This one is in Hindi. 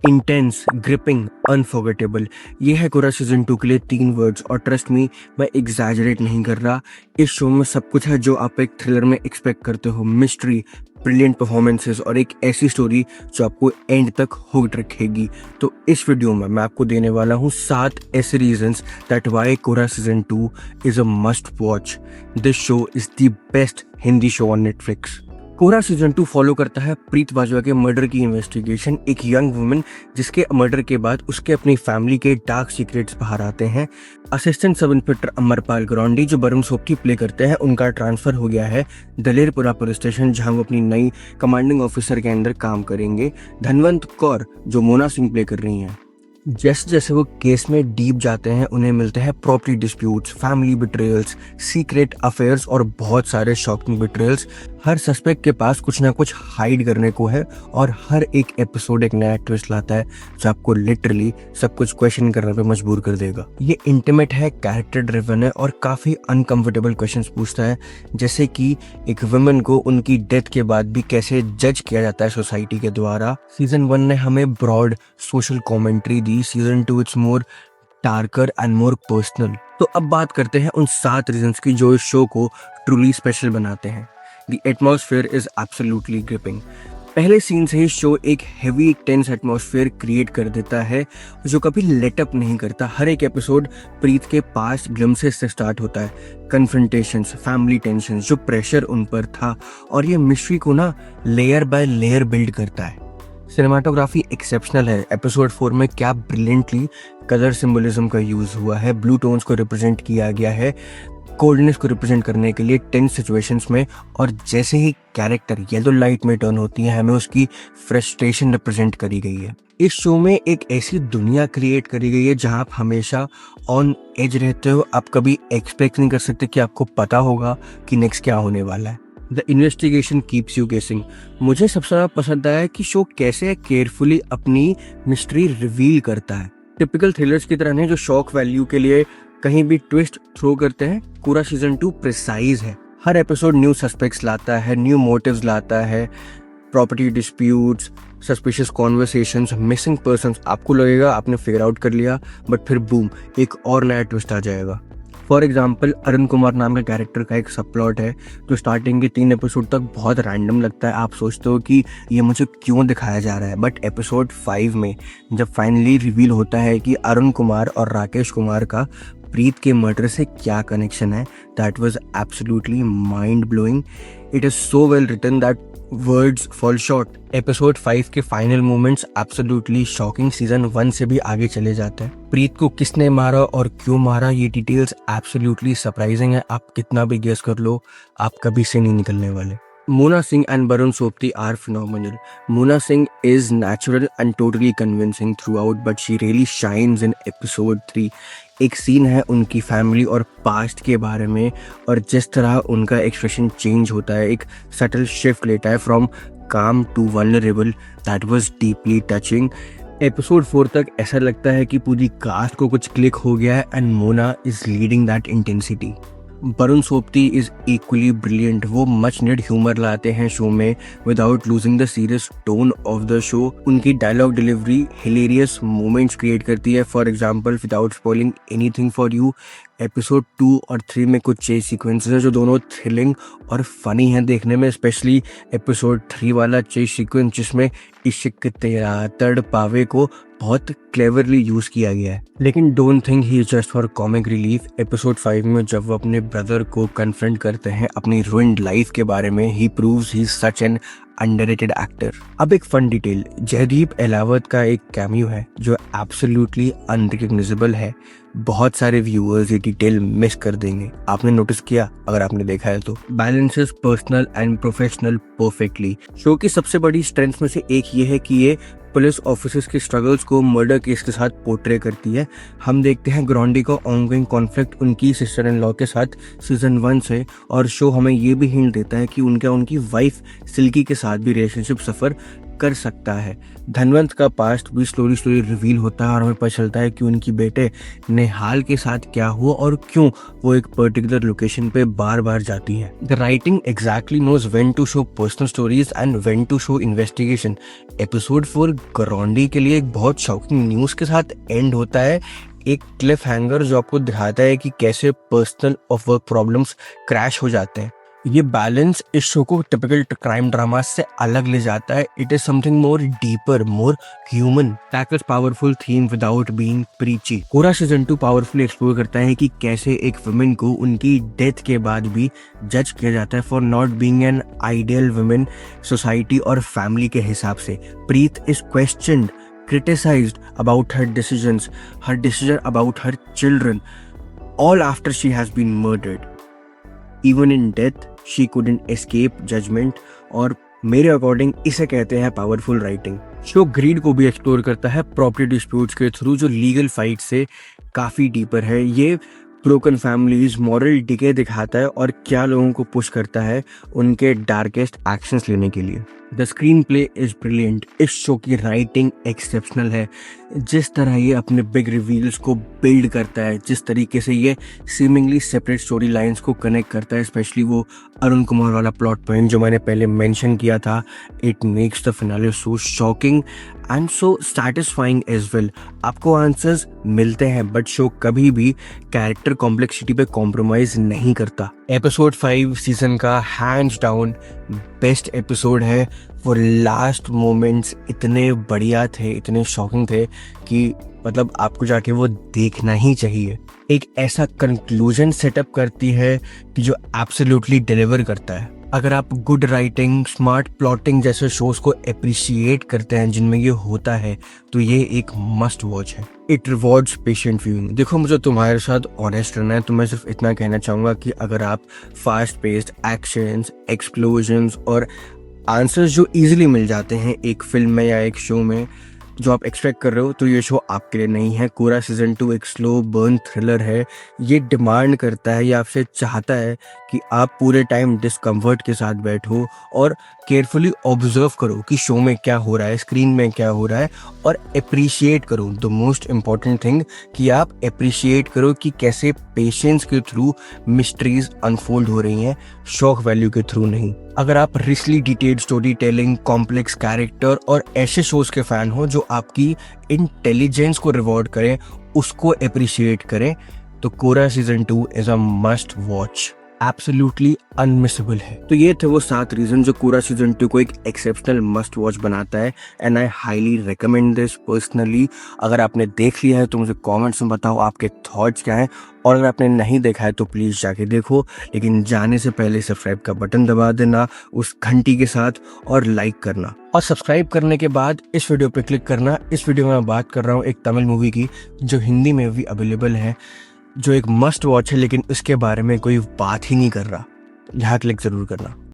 इंटेंस, ग्रिपिंग, अनफॉरगेटेबल, ये है कोरा सीजन 2 के लिए 3 वर्ड्स। और ट्रस्ट मी, मैं एग्जैजरेट नहीं कर रहा। इस शो में सब कुछ है जो आप एक थ्रिलर में एक्सपेक्ट करते हो। मिस्ट्री, ब्रिलियंट परफॉर्मेंसेस और एक ऐसी स्टोरी जो आपको एंड तक हुक्ड रखेगी। तो इस वीडियो में मैं आपको देने वाला हूँ 7 ऐसे reasons that why Kohrra season 2 is a must watch. This show is the best Hindi show on Netflix. Kohrra season 2 follow करता है प्रीत बाजवा के मर्डर की इन्वेस्टिगेशन। एक यंग वुमन जिसके मर्डर के बाद उसके अपनी फैमिली के डार्क सीक्रेट्स बाहर आते हैं। असिस्टेंट सब इंस्पेक्टर अमरपाल ग्रांडी जो वरुण सोबती प्ले करते हैं, उनका ट्रांसफर हो गया है दलेरपुरा पुलिस स्टेशन, जहां वो अपनी नई कमांडिंग ऑफिसर के अंदर काम करेंगे। धनवंत कौर जो मोना सिंह प्ले कर रही हैं, जैसे जैसे वो केस में डीप जाते हैं उन्हें मिलते हैं property disputes, family betrayals, secret affairs और बहुत सारे शॉकिंग बिट्रेयल्स। हर सस्पेक्ट के पास कुछ ना कुछ हाइड करने को है और हर एक एपिसोड एक नया ट्विस्ट लाता है जो आपको लिटरली सब कुछ क्वेश्चन करने पे मजबूर कर देगा। ये इंटीमेट है, कैरेक्टर ड्रिवन है और काफी अनकंफर्टेबल क्वेश्चंस पूछता है, जैसे कि एक वुमेन को उनकी डेथ के बाद भी कैसे जज किया जाता है सोसाइटी के द्वारा। सीजन 1 ने हमें ब्रॉड सोशल कॉमेंट्री दी, season 2 it's more darker and more personal. तो अब बात करते हैं उन 7 रीजंस की जो इस शो को ट्रूली स्पेशल बनाते हैं। The atmosphere is absolutely gripping. पहले सीन से ही शो एक हेवी टेंस एटमॉस्फेयर क्रिएट कर देता है जो कभी लेटअप नहीं करता। हर एक एपिसोड प्रीत के पास्ट ग्लिम्सेस से स्टार्ट होता है, कन्फ्रंटेशंस, फैमिली टेंशंस, जो प्रेशर उन पर था, और ये मिस्ट्री को ना लेयर बाय लेयर बिल्ड करता है। सिनेमाटोग्राफी एक्सेप्शनल है। एपिसोड 4 में क्या ब्रिलियंटली कलर सिंबलिज्म का यूज हुआ है। ब्लू टोन्स को रिप्रेजेंट किया गया है कोल्डनेस को रिप्रेजेंट करने के लिए टेंस सिचुएशंस में, और जैसे ही कैरेक्टर येलो लाइट में टर्न होती है हमें उसकी फ्रस्ट्रेशन रिप्रेजेंट करी गई है। इस शो में एक ऐसी दुनिया क्रिएट करी गई है जहां आप हमेशा ऑन एज रहते हो। आप कभी एक्सपेक्ट नहीं कर सकते कि आपको पता होगा कि नेक्स्ट क्या होने वाला है। द इन्वेस्टिगेशन कीप्स यू गेसिंग। मुझे सबसे ज्यादा पसंद आया कि शो कैसे केयरफुली अपनी मिस्ट्री रिवील करता है। टिपिकल थ्रिलर्स की तरह नहीं जो शॉक वैल्यू के लिए कहीं भी ट्विस्ट थ्रो करते हैं, पूरा सीजन 2 प्रिसाइज है। हर एपिसोड न्यू सस्पेक्ट्स लाता है, न्यू मोटिव्स लाता है, property disputes, suspicious conversations, missing persons. आपको लगेगा आपने फिगर आउट कर लिया, बट फिर बूम एक और नया ट्विस्ट आ जाएगा। फॉर एग्जाम्पल, अरुण कुमार नाम का कैरेक्टर का एक सब प्लॉट है जो स्टार्टिंग के 3 एपिसोड तक बहुत रैंडम लगता है। आप सोचते हो कि ये मुझे क्यों दिखाया जा रहा है, बट एपिसोड 5 में जब फाइनली रिवील होता है कि अरुण कुमार और राकेश कुमार का प्रीत के मर्डर से क्या कनेक्शन है, that was absolutely mind blowing. It is so well written that words fall short. Episode 5 के final moments absolutely shocking, season 1 से भी आगे चले जाते हैं। प्रीत को किसने मारा और क्यों मारा, ये डिटेल्स एब्सोल्युटली सरप्राइजिंग है। आप कितना भी गेस कर लो, आप कभी से नहीं निकलने वाले। Mona Singh and Varun Sobti are phenomenal. Mona Singh is natural and totally convincing throughout, but she really shines in episode 3. एक सीन है उनकी फैमिली और पास्ट के बारे में, और जिस तरह उनका एक्सप्रेशन चेंज होता है, एक सटल शिफ्ट लेता है from calm to vulnerable, that was deeply touching. Episode 4 तक ऐसा लगता है कि पूरी कास्ट को कुछ क्लिक हो गया है and Mona is leading that intensity. Varun Sobti is equally brilliant. वो मच नीड ह्यूमर लाते हैं शो में without losing the serious tone of the show. उनकी dialogue delivery hilarious moments create करती है। For example, without spoiling anything for you, episode 2 और 3 में कुछ चेस सीक्वेंसेस है जो दोनों थ्रिलिंग और फनी हैं देखने में। स्पेशली एपिसोड 3 वाला चेस सीक्वेंस जिसमें इश्क तेरा तड़ पावे को बहुत क्लेवरली यूज किया गया है। लेकिन don't think he just for comic relief. Episode 5 में जब वो अपने ब्रदर को कन्फ्रंट करते हैं अपनी रूइंड लाइफ के बारे में, he proves he is such an underrated actor. अब एक फन डिटेल, जयदीप एलावत का एक कैमियो है जो एब्सोल्युटली अनरिकग्नाइजेबल है। बहुत सारे व्यूअर्स ये डिटेल मिस कर देंगे। आपने नोटिस किया? अगर आपने देखा है तो balances personal and professional perfectly. Show की सबसे बड़ी स्ट्रेंथ में से एक ये है कि ये पुलिस ऑफिसर्स के स्ट्रगल्स को मर्डर केस के साथ पोर्ट्रे करती है। हम देखते हैं ग्रांडी का ऑनगोइंग कॉन्फ्लिक्ट उनकी सिस्टर इन लॉ के साथ सीजन 1 से, और शो हमें ये भी हिंट देता है कि उनकी वाइफ सिल्की के साथ भी रिलेशनशिप सफ़र कर सकता है। धनवंत का पास्ट भी स्लोली स्लोली रिवील होता है और हमें पता चलता है कि उनकी बेटे नेहाल के साथ क्या हुआ और क्यों वो एक पर्टिकुलर लोकेशन पे बार बार जाती है। The writing exactly knows when to show personal stories and when to show investigation. Episode 4 Garundi के लिए एक बहुत शॉकिंग न्यूज के साथ एंड होता है, एक क्लिफ हैंगर जो आपको दिखाता है कि कैसे पर्सनल और वर्क प्रॉब्लम्स क्रैश हो जाते हैं। ये बैलेंस इस शो को टिपिकल क्राइम ड्रामा से अलग ले जाता है। It is something more deeper, more human, tackles powerful theme without being preachy. Kohrra season 2 powerfully explore करता है कि कैसे एक वुमेन को उनकी डेथ के बाद भी जज किया जाता है for not being an ideal women society और फैमिली के हिसाब से। Preet is questioned, criticized about her decision about her children, all after she has been murdered. Even in death, she couldn't escape judgment, और मेरे अकॉर्डिंग इसे कहते हैं पावरफुल राइटिंग। शो ग्रीड को भी एक्सप्लोर करता है प्रॉपर्टी डिस्प्यूट्स के थ्रू, जो लीगल फाइट से काफ़ी डीपर है। ये ब्रोकन फैमिलीज, मॉरल डिके दिखाता है और क्या लोगों को पुश करता है उनके डार्केस्ट एक्शंस लेने के लिए। The screen play is brilliant. इस शो की राइटिंग एक्सेप्शनल है। जिस तरह ये अपने बिग रिवील्स को बिल्ड करता है, जिस तरीके से ये सीमिंगली सेपरेट स्टोरी लाइन्स को कनेक्ट करता है, स्पेशली वो अरुण कुमार वाला प्लॉट पॉइंट जो मैंने पहले मेंशन किया था, it makes the finale so shocking and so satisfying as well. आपको आंसर्स मिलते हैं बट शो कभी भी कैरेक्टर कॉम्प्लेक्सिटी पे कॉम्प्रोमाइज नहीं करता। एपिसोड 5 सीजन का हैंड्स डाउन बेस्ट एपिसोड है। वो लास्ट मोमेंट्स इतने बढ़िया थे, इतने शॉकिंग थे कि मतलब आपको जाके वो देखना ही चाहिए। एक ऐसा कंक्लूजन सेटअप करती है कि जो एब्सोल्युटली डिलीवर करता है। अगर आप गुड राइटिंग, स्मार्ट प्लॉटिंग जैसे शोज को अप्रिशिएट करते हैं जिनमें ये होता है, तो ये एक मस्ट वॉच है। It rewards patient viewing. देखो, मुझे तुम्हारे साथ ऑनेस्ट रहना है, तो मैं सिर्फ इतना कहना चाहूँगा कि अगर आप फास्ट पेस्ड एक्शंस, एक्सप्लोजन्स और आंसर्स जो इजीली मिल जाते हैं एक फिल्म में या एक शो में जो आप एक्सपेक्ट कर रहे हो, तो ये शो आपके लिए नहीं है। कोरा सीजन 2 एक स्लो बर्न थ्रिलर है। ये डिमांड करता है या आपसे चाहता है कि आप पूरे टाइम डिस्कम्फर्ट के साथ बैठो और केयरफुली ऑब्जर्व करो कि शो में क्या हो रहा है, स्क्रीन में क्या हो रहा है, और अप्रिशिएट करो। द मोस्ट इम्पॉर्टेंट थिंग कि आप अप्रिशिएट करो कि कैसे पेशेंस के थ्रू मिस्ट्रीज अनफोल्ड हो रही हैं, शॉक वैल्यू के थ्रू नहीं। अगर आप richly detailed story telling, complex character और ऐसे शोज के फैन हो जो आपकी इंटेलिजेंस को रिवॉर्ड करें, उसको अप्रिशिएट करें, तो कोरा season 2 is a must watch. Absolutely unmissable है। तो ये थे वो 7 रीजन जो कोरा सीजन 2 को एक एक्सेप्शनल मस्ट वॉच बनाता है, and I highly recommend this personally. अगर आपने देख लिया है तो मुझे कमेंट्स में बताओ आपके थॉट्स क्या हैं, और अगर आपने नहीं देखा है तो प्लीज़ जाके देखो। लेकिन जाने से पहले सब्सक्राइब का बटन दबा देना उस घंटी के साथ, और लाइक करना, और सब्सक्राइब करने के बाद इस वीडियो पे क्लिक करना। इस वीडियो में मैं बात कर रहा हूँ एक तमिल मूवी की जो हिंदी में भी अवेलेबल है, जो एक मस्ट वॉच है, लेकिन उसके बारे में कोई बात ही नहीं कर रहा। यहाँ क्लिक ज़रूर करना।